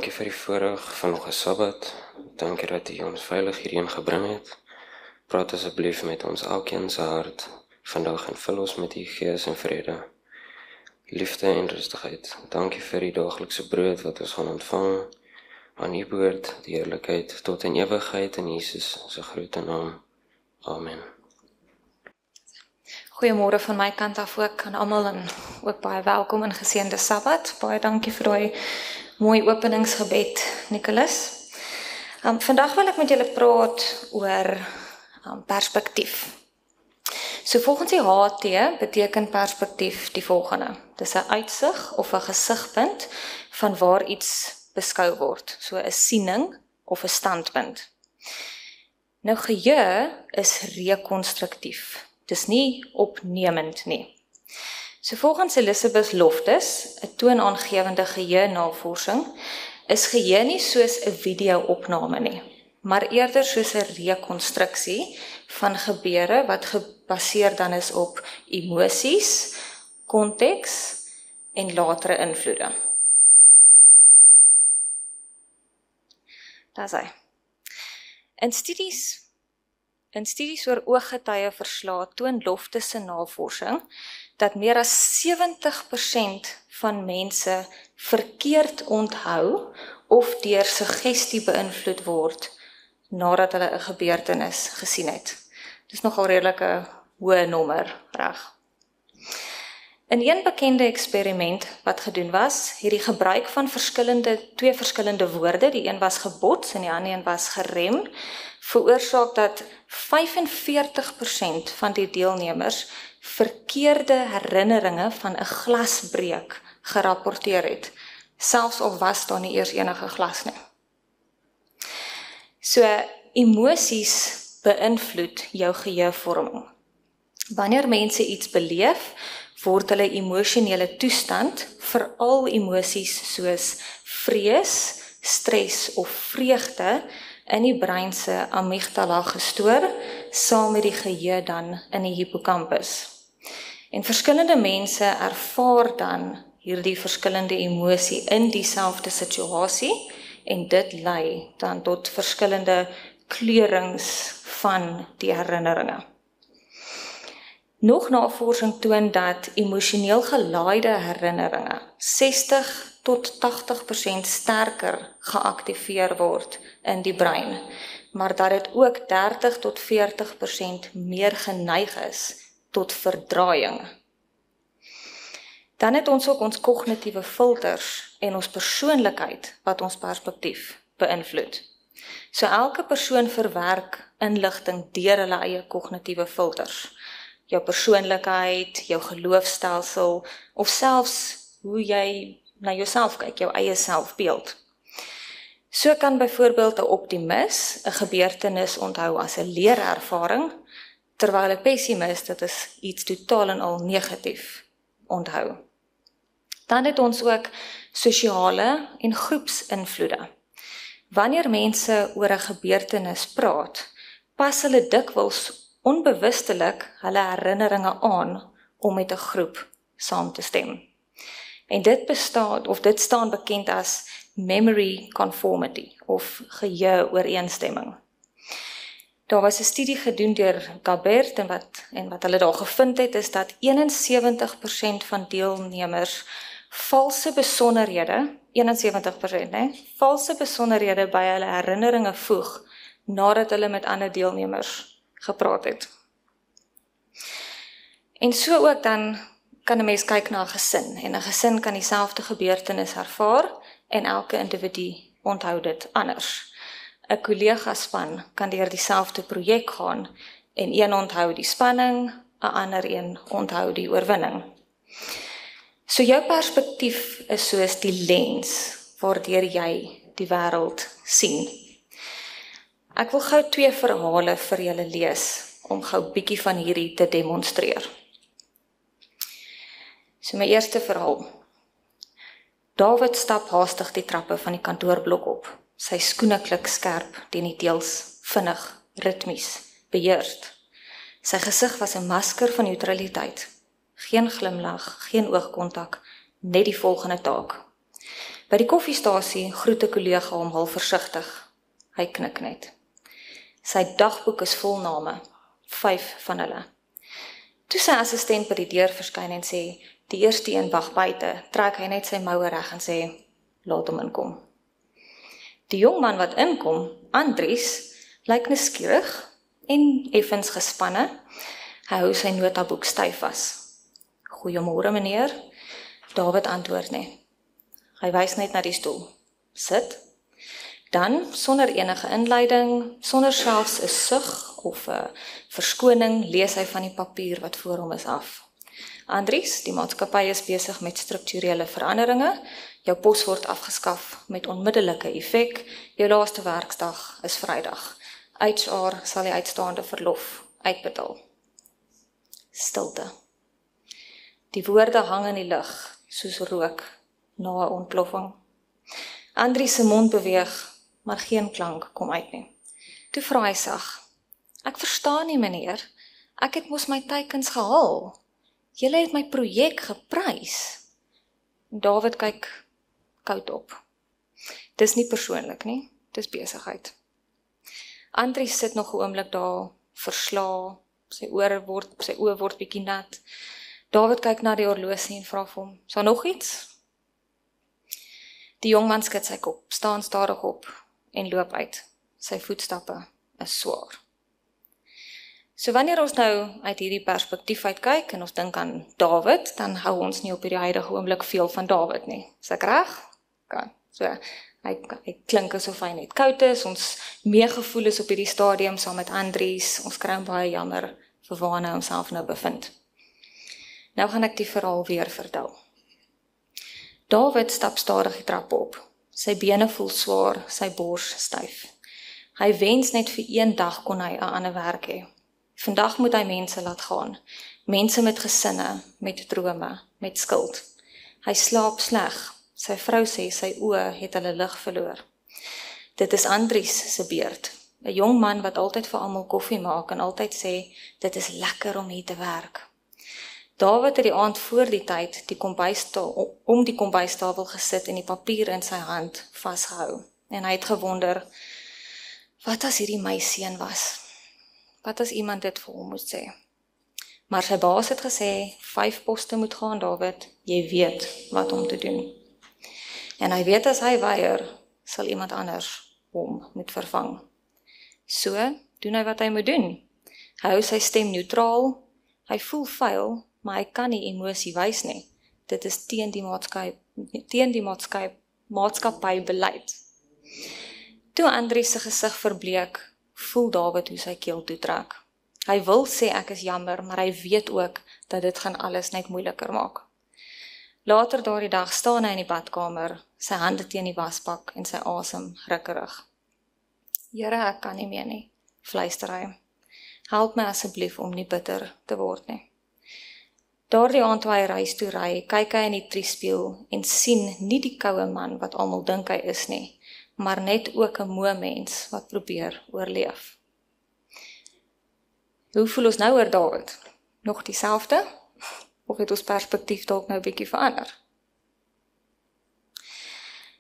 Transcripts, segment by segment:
Dankie vir die voorreg van nog 'n Sabbat. Dankie dat U ons veilig hierheen gebring het. Praat asseblief met ons elkeen se hart vandag en vul ons met U gees en vrede, liefde en rustigheid. Dankie vir die daaglikse brood wat ons gaan ontvang. Aan U behoort die heerlikheid tot in ewigheid in Jesus se grote naam. Amen. Goeiemôre van my kant af ook aan almal en ook baie welkom in geseënde Sabbat. Baie dankie vir daai mooi openingsgebed, Nicholas. Vandag wil ek met julle praat oor perspektief. So volgens die HT beteken perspektief die volgende. Dis 'n uitsig of 'n gesigpunt van waar iets beskou word. So 'n siening of 'n standpunt. Nou geheue is rekonstruktief. Dis nie opnemend nie. So volgens Elizabeth Loftus, 'n toonaangewende geheue-navorsing, is geheue nie soos 'n video-opname nie, maar eerder soos 'n rekonstruksie van gebeure wat gebaseer dan is op emosies, konteks en latere invloede. Daar's hy. In studies oor ooggetuie verslae toon Loftus se navorsing dat meer as 70% van mense verkeerd onthou of deur suggestie beïnvloed word nadat hulle 'n gebeurtenis gesien het. Dis nogal redelik 'n hoë nommer, reg? In een bekende eksperiment wat gedoen was, het die gebruik van twee verskillende woorde, die een was gebots en die ander een was gerem, veroorsaak dat 45% van die deelnemers verkeerde herinneringe van 'n glasbreuk gerapporteer het, selfs al was daar nie eers enige glas nie. So, emosies beïnvloed jou geheuevorming. Wanneer mense iets beleef, word hulle emosionele toestand, veral emosies soos vrees, stres of vreugde, in die brein se amygdala gestoor, saam met die geheue dan in die hippocampus. En verskillende mense ervaar dan hierdie verskillende emosie in dieselfde situasie, en dit lei dan tot verskillende kleurings van die herinneringe. Nog navorsing toon dat emosioneel gelaaide herinneringe 60 tot 80% sterker geaktiveer word in die brein, maar dat dit ook 30 tot 40% meer geneig is tot verdraaiing. Dan het ons ook ons kognitiewe filters en ons persoonlikheid wat ons perspektief beïnvloed. So elke persoon verwerk inligting deur hulle eie kognitiewe filters. Jou persoonlikheid, jou geloofstelsel of selfs hoe jy na jouself kyk, jou eie selfbeeld. So kan byvoorbeeld 'n optimis 'n gebeurtenis onthou as 'n leerervaring, terwyl 'n pessimis dit is iets totaal en al negatief onthou. Dan het ons ook sosiale en groepsinvloede. Wanneer mense oor 'n gebeurtenis praat, pas hulle dikwels onbewustelik hulle herinneringe aan om met 'n groep saam te stem. En dit staan bekend as memory conformity of geheue-ooreenstemming. Daar was 'n studie gedoen deur Gabert en wat hulle daar gevind het is dat 71% van deelnemers valse besonderhede, 71%, valse besonderhede by hulle herinneringe voeg nadat hulle met ander deelnemers gepraat het. En so ook dan kan 'n mens kyk na 'n gesin, en 'n gesin kan dieselfde gebeurtenis ervaar, en elke individu onthou dit anders. 'n Kollegaspan kan deur dieselfde projek gaan, en een onthou die spanning, 'n ander een onthou die oorwinning. So jou perspektief is soos die lens waardeur jy die wêreld sien. Ek wil gou 2 verhale vir julle lees, om gou bietjie van hierdie te demonstreer. So my eerste verhaal. David stap haastig die trappe van die kantoorblok op. Sy skoene klik skerp teen die teëls, vinnig, ritmies, beheerst. Sy gesig was 'n masker van neutraliteit. Geen glimlag, geen oogkontak, net die volgende taak. By die koffiestasie groet 'n kollega hom half versigtig. Hy knik net. Sy dagboek is vol name, 5 van hulle. Toe sy assistent by die deur verskyn en sê, die eerste een wag buite, trek hy net sy moue reg en sê, laat hom inkom. Die jong man wat inkom, Andries, lyk nuuskierig en effens gespanne. Hy hou sy notaboek styf vas. Goeiemôre meneer. David antwoord nie. Hy wys net na die stoel. Sit. Dan, sonder enige inleiding, sonder selfs 'n sug of 'n verskoning, lees hy van die papier wat voor hom is af. Andries, die maatskappy is besig met strukturele veranderinge. Jou pos word afgeskaf met onmiddellike effek. Jou laaste werksdag is Vrydag. HR sal die uitstaande verlof uitbetaal. Stilte. Die woorde hang in die lug, soos rook na 'n ontploffing. Andries se mond beweeg, maar geen klank kom uit nie. Toe vra hy sag, ek verstaan nie meneer, ek het mos my teikens gehaal. Julle het my projek geprys. David kyk koud op. Dis nie persoonlik nie, dis besigheid. Andries sit nog 'n oomblik daar, verslae, sy oë word bietjie nat. David kyk na die horlosie en vra vir hom, is daar nog iets? Die jongman skud sy kop, staan stadig op en loop uit. Sy voetstappe is swaar. So wanneer ons nou uit hierdie perspektief uit kyk en ons dink aan David, dan hou ons nie op hierdie huidige oomblik veel van David nie. Is ek reg? Okay. So, hy klink asof hy net koud is, ons meegevoel is op hierdie stadium saam met Andries, ons kry hom baie jammer vir waar hy homself nou bevind. Nou gaan ek die verhaal weer vertel. David stap stadig die trap op. Sy bene voel swaar, sy bors styf. Hy wens net vir een dag kon hy 'n ander werk hê. Vandag moet hy mense laat gaan. Mense met gesinne, met drome, met skuld. Hy slaap sleg. Sy vrou sê sy oë het hulle lig verloor. Dit is Andries se beurt. 'n Jong man wat altyd vir almal koffie maak en altyd sê, dit is lekker om hier te werk. David het die aand voor die tyd om die kombuistafel gesit en die papier in sy hand vasgehou. En hy het gewonder, wat as hierdie my seun was? Wat as iemand dit vir hom moes sê? Maar sy baas het gesê, 5 poste moet gaan, David, jy weet wat om te doen. En hy weet as hy weier, sal iemand anders hom moet vervang. So, doen hy wat hy moet doen. Hy hou sy stem neutraal, hy voel vuil, maar hy kan nie emosie wys nie. Dit is teen die maatskappy beleid. Toe Andries se gesig verbleek, voel David hoe sy keel toetrek. Hy wil sê ek is jammer, maar hy weet ook dat dit gaan alles net moeiliker maak. Later daardie dag staan hy in die badkamer, sy hande teen die wasbak en sy asem rukkerig. Here, ek kan nie meer nie, fluister hy. Help my asseblief om nie bitter te word nie. Daardie aand toe hy huis toe ry, kyk hy in die triespieël en sien nie die koue man wat almal dink hy is nie, maar net ook 'n moe mens wat probeer oorleef. Hoe voel ons nou oor David? Nog dieselfde? Of het ons perspektief dalk nou 'n bietjie verander?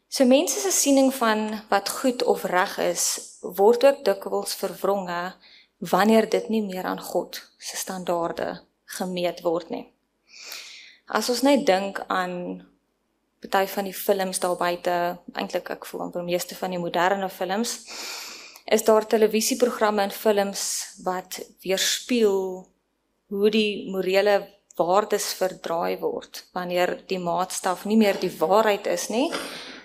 So mense se siening van wat goed of reg is, word ook dikwels verwronge wanneer dit nie meer aan God se standaarde gemeet word nie. As ons net dink aan party van die films daar buite, eintlik ek voel amper meeste van die moderne films, is daar televisieprogramme en films wat weerspieël hoe die morele waardes verdraai word, wanneer die maatstaf nie meer die waarheid is nie,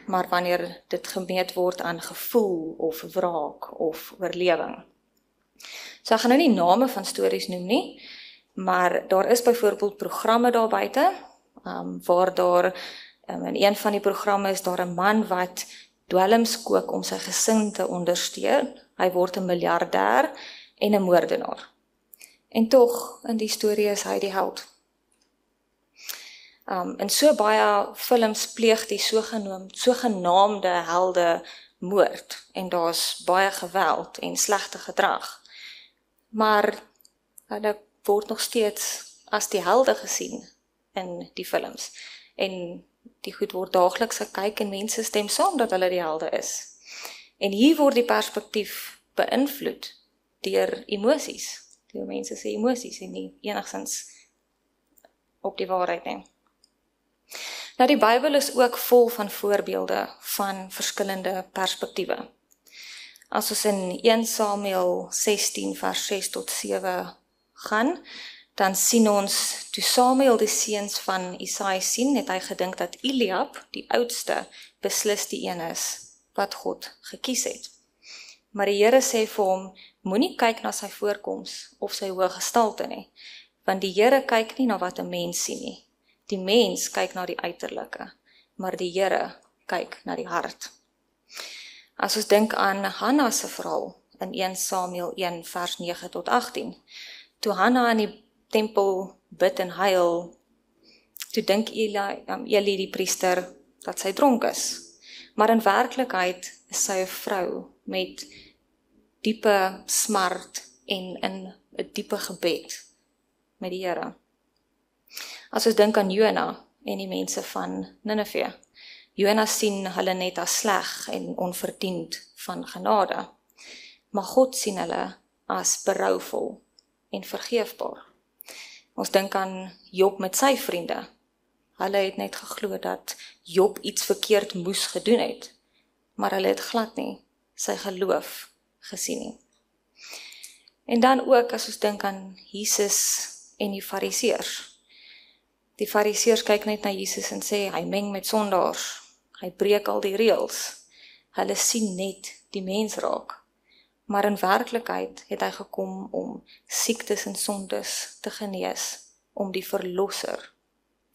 maar wanneer dit gemeet word aan gevoel of wraak of oorlewing. So ek gaan nou nie name van stories noem nie, maar daar is byvoorbeeld programme daar buite, waar daar, in een van die programme is daar 'n man wat dwelms kook om sy gesin te ondersteun. Hy word 'n miljardêr en 'n moordenaar. En tog, in die storie is hy die held. In so baie films pleeg die sogenaamde helde moord, en daar's baie geweld en slegte gedrag. Maar hulle word nog steeds as die helde gesien in die films. En Die goed word daagliks gekyk en mense stem saam dat hulle die helde is. En hier word die perspektief beïnvloed deur emosies, deur mense se emosies en nie enigstens op die waarheid nie. Nou die Bybel is ook vol van voorbeelde van verskillende perspektiewe. As ons in 1 Samuel 16 vers 6 tot 7 gaan, dan sien ons, toe Samuel die seuns van Isaai sien, het hy gedink dat Eliab, die oudste, beslis die een is wat God gekies het. Maar die Here sê vir hom, moenie kyk na sy voorkoms of sy hoë gestalte nie, want die Here kyk nie na wat 'n mens sien nie. Die mens kyk na die uiterlike, maar die Here kyk na die hart. As ons dink aan Hanna se verhaal in 1 Samuel 1 vers 9 tot 18, toe Hanna in die tempel bid en huil, toe dink Eli die priester dat sy dronk is. Maar in werklikheid is sy 'n vrou met diepe smart en in 'n diepe gebed met die Here. As ons dink aan Jona en die mense van Ninive, Jona sien hulle net as sleg en onverdiend van genade, maar God sien hulle as berouvol en vergeefbaar. Ons dink aan Job met sy vriende. Hulle het net geglo dat Job iets verkeerd moes gedoen het, maar hulle het glad nie sy geloof gesien nie. En dan ook as ons dink aan Jesus en die Fariseërs. Die Fariseërs kyk net na Jesus en sê, hy meng met sondaars, hy breek al die reëls. Hulle sien net die mens raak. Maar in werklikheid het hy gekom om siektes en sondes te genees, om die verlosser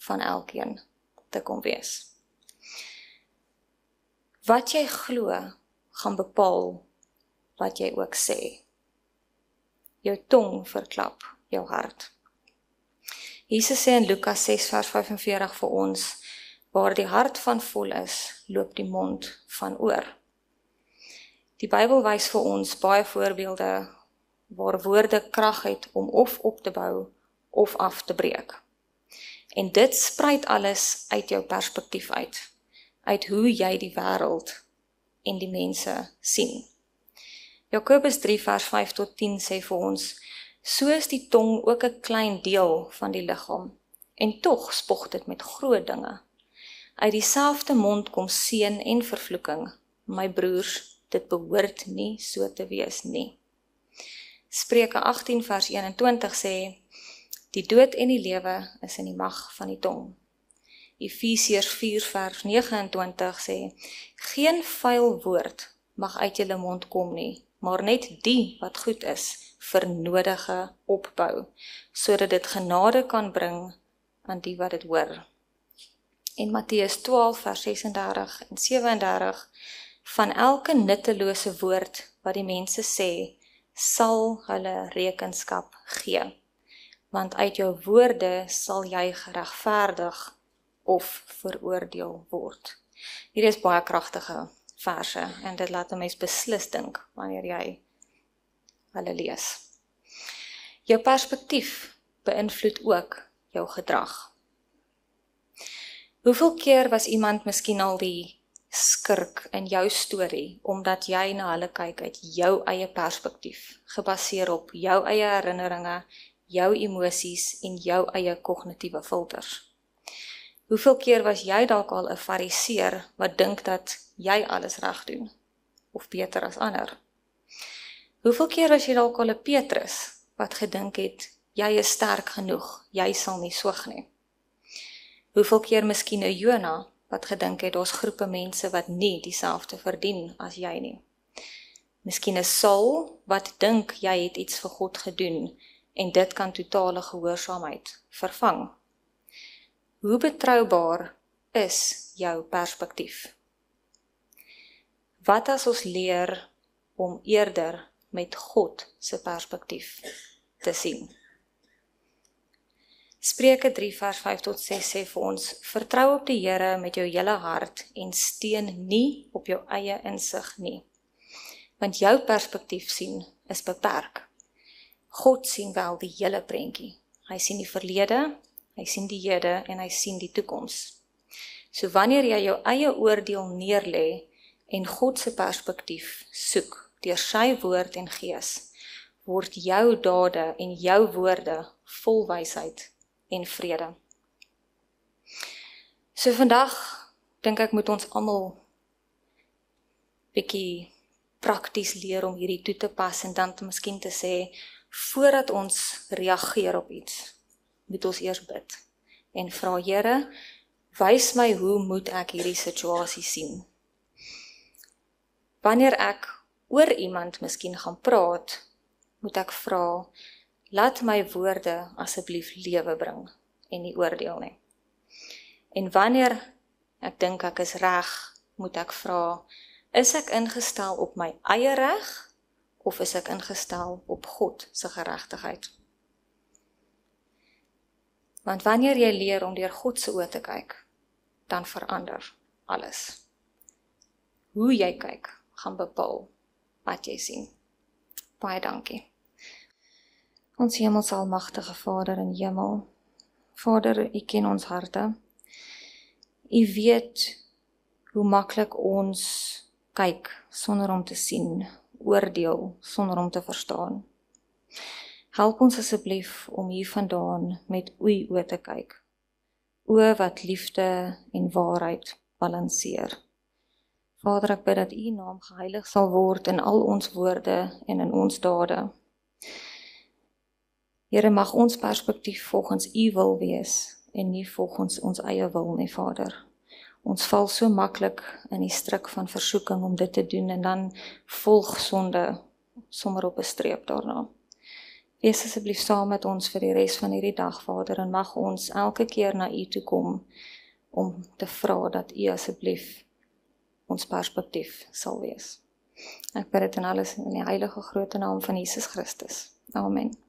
van elkeen te kom wees. Wat jy glo, gaan bepaal wat jy ook sê. Jou tong verklap jou hart. Jesus sê in Lukas 6 vers 45 vir ons, waar die hart van vol is, loop die mond van oor. Die Bybel wys vir ons baie voorbeelde waar woorde krag het om of op te bou of af te breek. En dit spruit alles uit jou perspektief uit hoe jy die wêreld en die mense sien. Jakobus 3 vers 5 tot 10 sê vir ons, so is die tong ook 'n klein deel van die liggaam, en tog spog dit met groot dinge. Uit dieselfde mond kom seën en vervloeking. My broers, dit behoort nie so te wees nie. Spreuke 18 vers 21 sê, die dood en die lewe is in die mag van die tong. Efesiërs 4 vers 29 sê, geen vuil woord mag uit julle mond kom nie, maar net die wat goed is vir nodige opbou, sodat dit genade kan bring aan die wat dit hoor. En Matteus 12 vers 36 en 37, van elke nuttelose woord wat die mense sê, sal hulle rekenskap gee. Want uit jou woorde sal jy geregverdig of veroordeel word. Hier is baie kragtige verse en dit laat 'n mens beslis dink wanneer jy hulle lees. Jou perspektief beïnvloed ook jou gedrag. Hoeveel keer was iemand miskien al die skurk in jou storie, omdat jy na hulle kyk uit jou eie perspektief, gebaseer op jou eie herinneringe, jou emosies en jou eie kognitiewe filters. Hoeveel keer was jy dalk al 'n fariseer wat dink dat jy alles reg doen, of beter as ander? Hoeveel keer was jy dalk al 'n Petrus wat gedink het, jy is sterk genoeg, jy sal nie swyg nie? Hoeveel keer miskien 'n Jona wat gedink het, daar's groepe mense wat nie dieselfde verdien as jy nie? Miskien 'n Saul wat dink jy het iets vir God gedoen en dit kan totale gehoorsaamheid vervang. Hoe betroubaar is jou perspektief? Wat as ons leer om eerder met God se perspektief te sien? Spreuke 3 vers 5 tot 6 sê vir ons, vertrou op die Here met jou hele hart en steun nie op jou eie insig nie. Want jou perspektief sien is beperk. God sien wel die hele prentjie. Hy sien die verlede, hy sien die hede en hy sien die toekoms. So wanneer jy jou eie oordeel neerlê en God se perspektief soek deur sy woord en gees, word jou dade en jou woorde vol wysheid en vrede. So vandag dink ek moet ons almal bietjie prakties leer om hierdie toe te pas en dan miskien te sê, voordat ons reageer op iets, moet ons eers bid en vra, Here, wys my hoe moet ek hierdie situasie sien. Wanneer ek oor iemand miskien gaan praat, moet ek vra, laat my woorde asseblief lewe bring en nie oordeel nie. En wanneer ek dink ek is reg, moet ek vra, is ek ingestel op my eie reg of is ek ingestel op God se geregtigheid? Want wanneer jy leer om deur God se oë te kyk, dan verander alles. Hoe jy kyk, gaan bepaal wat jy sien. Baie dankie. Ons Hemelsalmagtige Vader in hemel, Vader, U ken ons harte. U weet hoe maklik ons kyk sonder om te sien, oordeel sonder om te verstaan. Help ons asseblief om hiervandaan met U oë te kyk. Oë wat liefde en waarheid balanseer. Vader, ek bid dat U naam geheilig sal word in al ons woorde en in ons dade. Here, mag ons perspektief volgens U wil wees en nie volgens ons eie wil nie, Vader. Ons val so maklik in die struik van versoeking om dit te doen en dan volg sonde sommer op 'n streep daarna. Wees asseblief saam met ons vir die res van hierdie dag, Vader, en mag ons elke keer na U toe kom om te vra dat U asseblief ons perspektief sal wees. Ek bid dit en alles in die heilige groot naam van Jesus Christus. Amen.